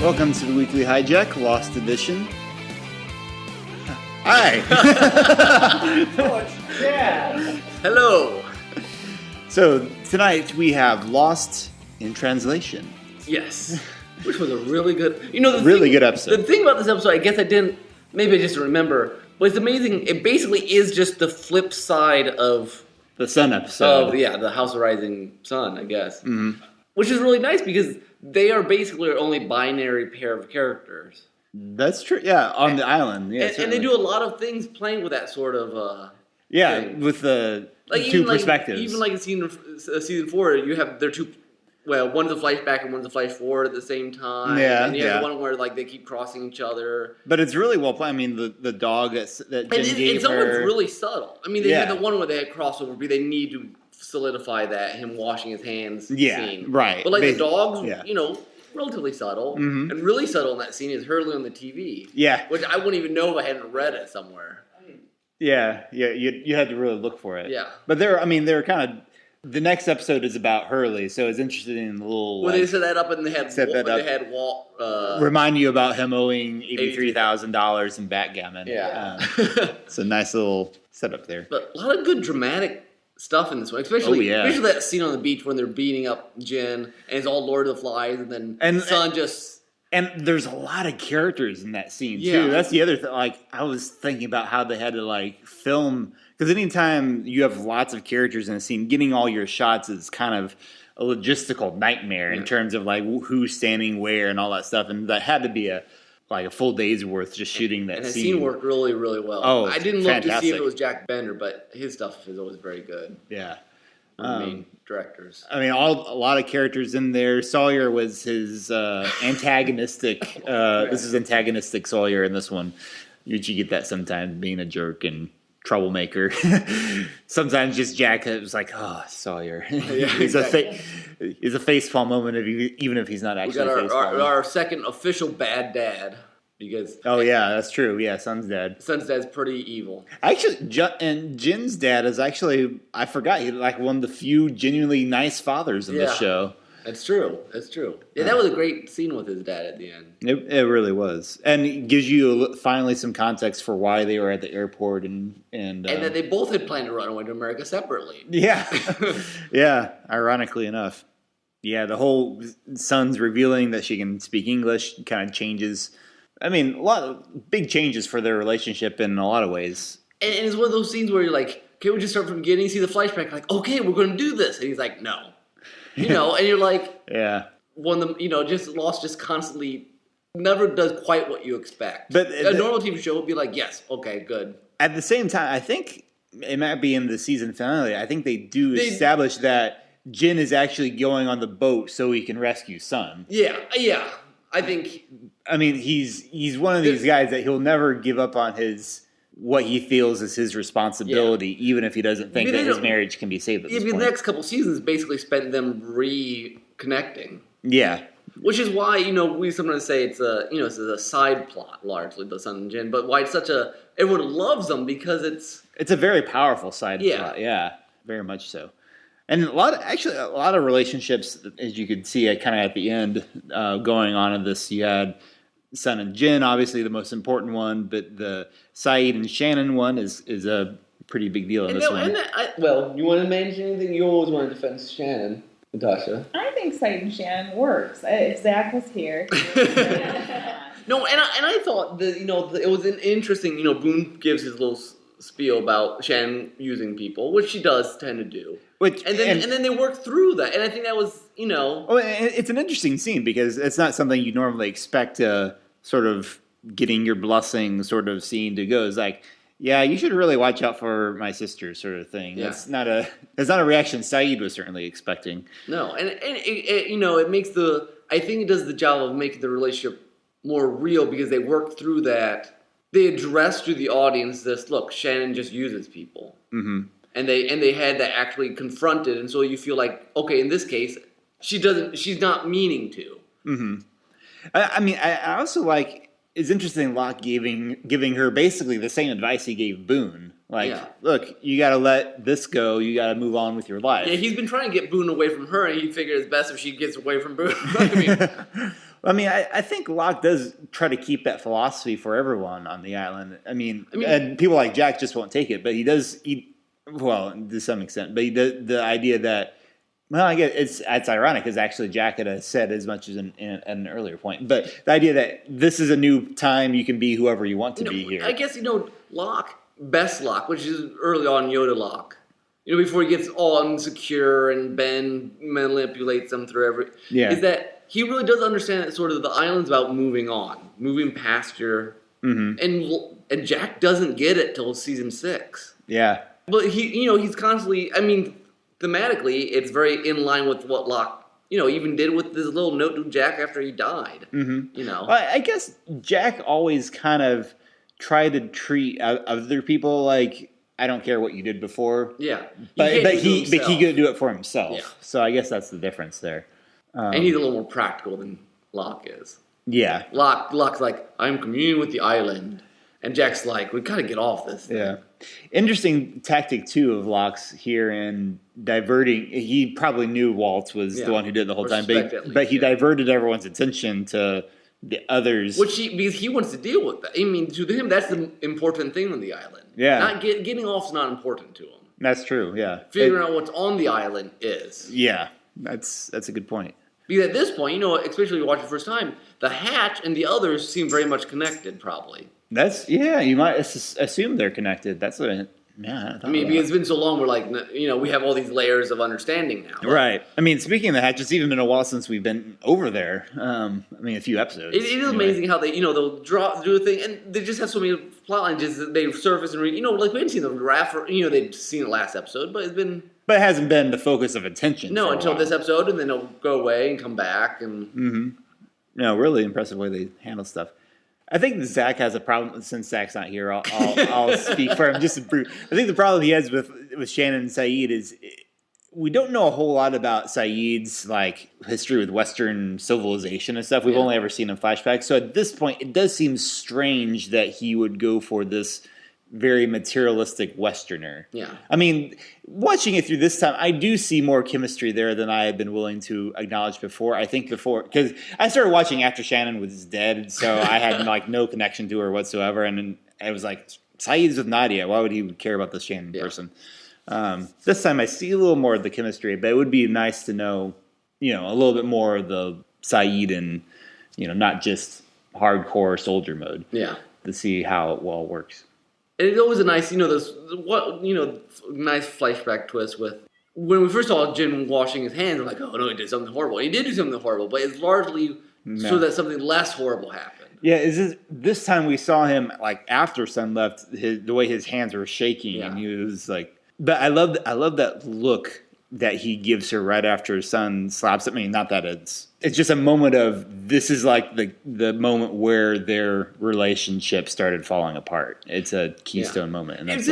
Welcome to the Weekly Hijack, Lost Edition. Hi! Yeah! Hello! So, tonight we have Lost in Translation. Yes. Which was a really good... good episode. The thing about this episode, I guess I didn't... Maybe I just don't remember. But it's amazing. It basically is just the flip side of... The Sun episode. The House of Rising Sun, I guess. Mm-hmm. Which is really nice because they are basically our only binary pair of characters. That's true, yeah, on the island. Yeah, and they do a lot of things playing with that sort of... thing. with the like, two perspectives. Even like in season 4, you have their two... Well, one's a flashback and one's a flash forward at the same time. Yeah, and you have one where like they keep crossing each other. But it's really well played. I mean, the dog that Jin gave it's almost her. really subtle. I mean, they had the one where they had crossover, but they need to solidify that him washing his hands scene. Right. But like the dogs, relatively subtle, and really subtle in that scene is Hurley on the TV. Yeah. Which I wouldn't even know if I hadn't read it somewhere. Yeah. You had to really look for it. Yeah. But they're kind of. The next episode is about Hurley, so it's interested in the little. Well, they set that up, and they had Walt remind you about him owing $83,000 in backgammon. Yeah, it's a nice little setup there. But a lot of good dramatic stuff in this one, especially that scene on the beach when they're beating up Jin, and it's all Lord of the Flies, and then Sun just. And there's a lot of characters in that scene too. That's the other thing. Like I was thinking about how they had to film. Because anytime you have lots of characters in a scene, getting all your shots is kind of a logistical nightmare in terms of who's standing where and all that stuff. And that had to be a full day's worth just shooting that scene. And the scene worked really, really well. Oh, I didn't look to see if it was Jack Bender, but his stuff is always very good. Yeah. One of the main directors. I mean, a lot of characters in there. Sawyer was his antagonistic. This is antagonistic Sawyer in this one. You get that sometimes, being a jerk and troublemaker. Sometimes just Jack was like, oh, Sawyer. He's a facepalm moment even if he's not actually facepalm. Our second official bad dad. Because that's true. Yeah, Sun's dad. Sun's dad's pretty evil. Actually, and Jin's dad is actually, I forgot, he's one of the few genuinely nice fathers in the show. That's true. Yeah, that was a great scene with his dad at the end. It really was. And it gives you finally some context for why they were at the airport and that they both had planned to run away to America separately. Yeah. Yeah, ironically enough. Yeah, the whole Sun's revealing that she can speak English kind of changes. I mean, a lot of big changes for their relationship in a lot of ways. And it's one of those scenes where you're like, okay, we just start from the beginning, see the flashback, like, okay, we're going to do this. And he's like, no. And you're like, one of them, Lost just constantly never does quite what you expect. But a normal TV show would be like, yes, okay, good. At the same time, I think it might be in the season finale. I think they establish that Jin is actually going on the boat so he can rescue Sun. Yeah. I think. I mean, he's one of these guys that he'll never give up on what he feels is his responsibility, even if he doesn't think that his marriage can be saved at this point. The next couple seasons basically spent them reconnecting. Yeah. Which is why, we sometimes say it's a side plot, largely, the Sun and Jin, but why it's everyone loves them because it's a very powerful side plot. Yeah, very much so. And a lot of relationships, as you could see kind of at the end, going on in this. You had Sun and Jin, obviously the most important one, but the Sayid and Shannon one is a pretty big deal in this one. You want to mention anything? You always want to defend Shannon, Natasha. I think Sayid and Shannon works. If Zach was here. No, and I thought that it was an interesting. Boone gives his little spiel about Shannon using people, which she does tend to do. And then they work through that, and I think that was it's an interesting scene because it's not something you normally expect sort of getting your blessing sort of scene to go. It's like, yeah, you should really watch out for my sister sort of thing. Yeah. That's not a reaction Sayid was certainly expecting. No, and it makes I think it does the job of making the relationship more real because they work through that. They address to the audience this, look, Shannon just uses people. Mm-hmm. And they had that actually confronted, and so you feel like, okay, in this case, she's not meaning to. Mm-hmm. I mean, I also it's interesting Locke giving her basically the same advice he gave Boone. Look, you got to let this go. You got to move on with your life. Yeah, he's been trying to get Boone away from her, and he figured it's best if she gets away from Boone. I mean, I mean, I think Locke does try to keep that philosophy for everyone on the island. I mean, and people like Jack just won't take it, but he does. Well, to some extent, but he does, the idea that. Well, I guess it's ironic because actually Jack had said as much as in an earlier point, but the idea that this is a new time, you can be whoever you want to be here. I guess Best Locke, which is early on Yoda Locke. Before he gets all insecure and Ben manipulates him through is that he really does understand that sort of the island's about moving on, moving past your, and Jack doesn't get it till season 6. Yeah, but he's constantly. I mean, thematically, it's very in line with what Locke, even did with this little note to Jack after he died. Well, I guess Jack always kind of tried to treat other people like. I don't care what you did before. Yeah, but he could do it for himself. Yeah. So I guess that's the difference there. And he's a little more practical than Locke is. Yeah, Locke's like, I'm communing with the island, and Jack's like, we gotta get off this thing. Yeah, interesting tactic too of Locke's here in diverting. He probably knew Waltz was the one who did it the whole time, but he diverted everyone's attention to the others, because he wants to deal with that. I mean, to him, that's the important thing on the island. Yeah, not getting off's not important to him. That's true. Yeah, figuring out what's on the island is. Yeah, that's a good point. Because at this point, especially when you watch it the first time, the hatch and the others seem very much connected. Probably. You might assume they're connected. That's what. Yeah, because it's been so long, we're like, we have all these layers of understanding now. Right. I mean, speaking of the hatch, it's even been a while since we've been over there. A few episodes. It is amazing how they, they'll do a thing, and they just have so many plot lines that they surface and like we hadn't seen the raft, they'd seen it last episode, but it's been... But it hasn't been the focus of attention. No, until this episode, and then it'll go away and come back. And really impressive way they handle stuff. I think Zach has a problem. Since Zach's not here, I'll speak for him just to prove. I think the problem he has with Shannon and Sayid is we don't know a whole lot about Sayid's history with Western civilization and stuff. We've only ever seen in flashbacks. So at this point, it does seem strange that he would go for this very materialistic Westerner. Yeah. I mean, watching it through this time, I do see more chemistry there than I had been willing to acknowledge before. I think because I started watching after Shannon was dead, so I had no connection to her whatsoever, and then I was like, Sayid's with Nadia. Why would he care about this Shannon person? This time I see a little more of the chemistry, but it would be nice to know, a little bit more of the Sayid and, not just hardcore soldier mode. Yeah. To see how it all works. And it's always a nice, nice flashback twist with when we first saw Jin washing his hands. I'm like, oh no, he did something horrible. He did do something horrible, but it's largely so that something less horrible happened. Yeah, this time we saw him after Sun left, the way his hands were shaking, and he was like. But I love that look that he gives her right after his son slaps at me. Not that it's just a moment of this is the moment where their relationship started falling apart. It's a keystone moment, and that's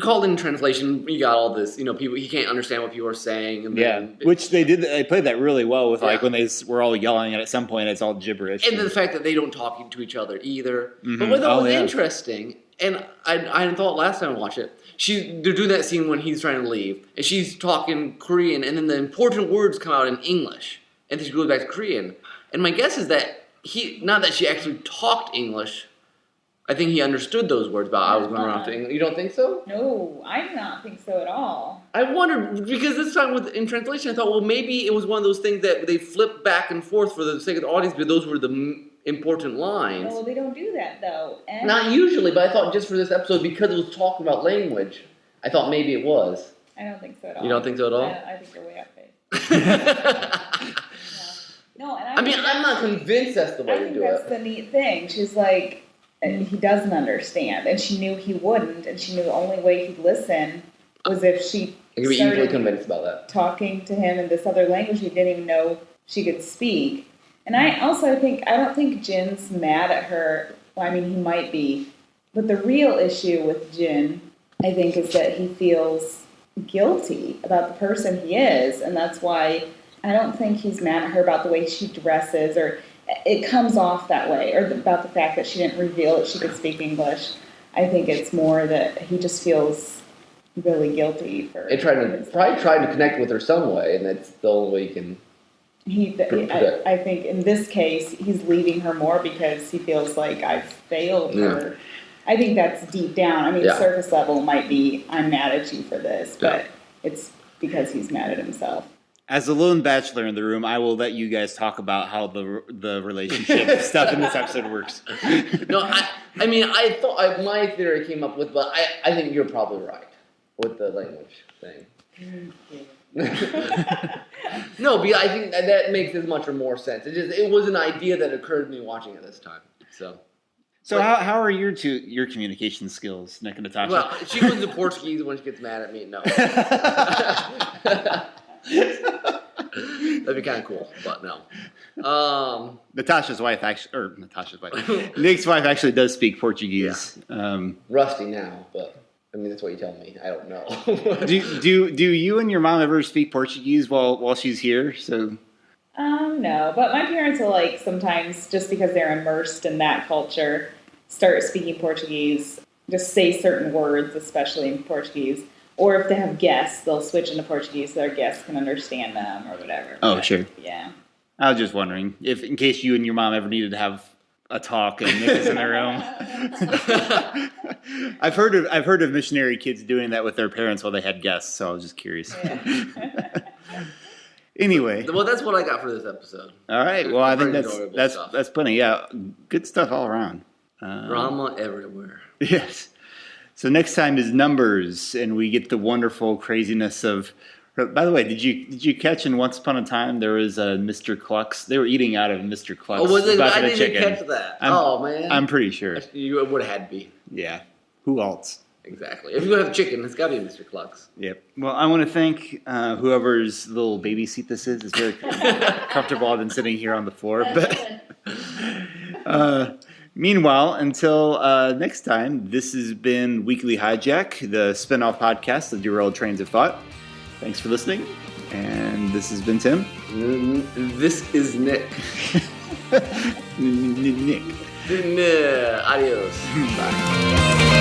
called in translation. You got all this, people he can't understand what people are saying, and which they did. They played that really well with when they were all yelling at some point. It's all gibberish, and the fact that they don't talk to each other either. Mm-hmm. But what that was interesting, and I hadn't thought last time I watched it. They're doing that scene when he's trying to leave, and she's talking Korean, and then the important words come out in English, and then she goes back to Korean. And my guess is that not that she actually talked English, I think he understood those words about I was going around to English. You don't think so? No, I do not think so at all. I wondered, because this time in translation, I thought, well, maybe it was one of those things that they flipped back and forth for the sake of the audience, but those were the important lines. Well, they don't do that, though. And not usually, but I thought just for this episode, because it was talking about language, I thought maybe it was. I don't think so at all. You don't think so at all? I think you're way off base. No, and I'm not convinced that's the way to do it. I think that's the neat thing. She's like, he doesn't understand, and she knew he wouldn't, and she knew the only way he'd listen was if she I can be easily convinced about that. Talking to him in this other language he didn't even know she could speak. And I don't think Jin's mad at her. Well, I mean, he might be. But the real issue with Jin, I think, is that he feels guilty about the person he is. And that's why I don't think he's mad at her about the way she dresses, or it comes off that way, or about the fact that she didn't reveal that she could speak English. I think it's more that he just feels really guilty for... Probably tried to connect with her some way, and that's the only way you can... I think in this case, he's leaving her more because he feels like I've failed her. I think that's deep down. I mean, surface level might be, I'm mad at you for this, but it's because he's mad at himself. As the lone bachelor in the room, I will let you guys talk about how the relationship stuff in this episode works. No, I mean, I thought my theory came up with, but I think you're probably right with the language thing. No, but I think that makes as much or more sense. It was an idea that occurred to me watching it this time. So how are your communication skills, Nick and Natasha? Well, she goes to Portuguese when she gets mad at me. No. That'd be kind of cool, but no. Nick's wife actually does speak Portuguese. Yeah. Rusty now, but I mean that's what you tell me. I don't know. do you and your mom ever speak Portuguese while she's here? So. No, but my parents will sometimes just because they're immersed in that culture, start speaking Portuguese. Just say certain words, especially in Portuguese. Or if they have guests, they'll switch into Portuguese so their guests can understand them or whatever. Oh, but, sure. Yeah. I was just wondering if, in case you and your mom ever needed to have a talk and Nick is in their room. I've heard of missionary kids doing that with their parents while they had guests, so I was just curious. Yeah. Anyway. Well, that's what I got for this episode. All right. Well, I think that's plenty. Yeah, good stuff all around. Drama everywhere. Yes. So next time is numbers, and we get the wonderful craziness of. By the way, did you catch in Once Upon a Time there was a Mr. Cluck's? They were eating out of Mr. Cluck's. Oh, was it? I didn't catch that. Man, I'm pretty sure you would have had to be. Yeah, who else? Exactly. If you're gonna have chicken, it's got to be Mr. Cluck's. Yep. Well, I want to thank whoever's little baby seat this is. It's very comfortable. I've been sitting here on the floor, but. Meanwhile, until next time, this has been Weekly Hijack, the spin-off podcast of Derailed Trains of Thought. Thanks for listening, and this has been Tim. This is Nick. Nick. Adios. Bye.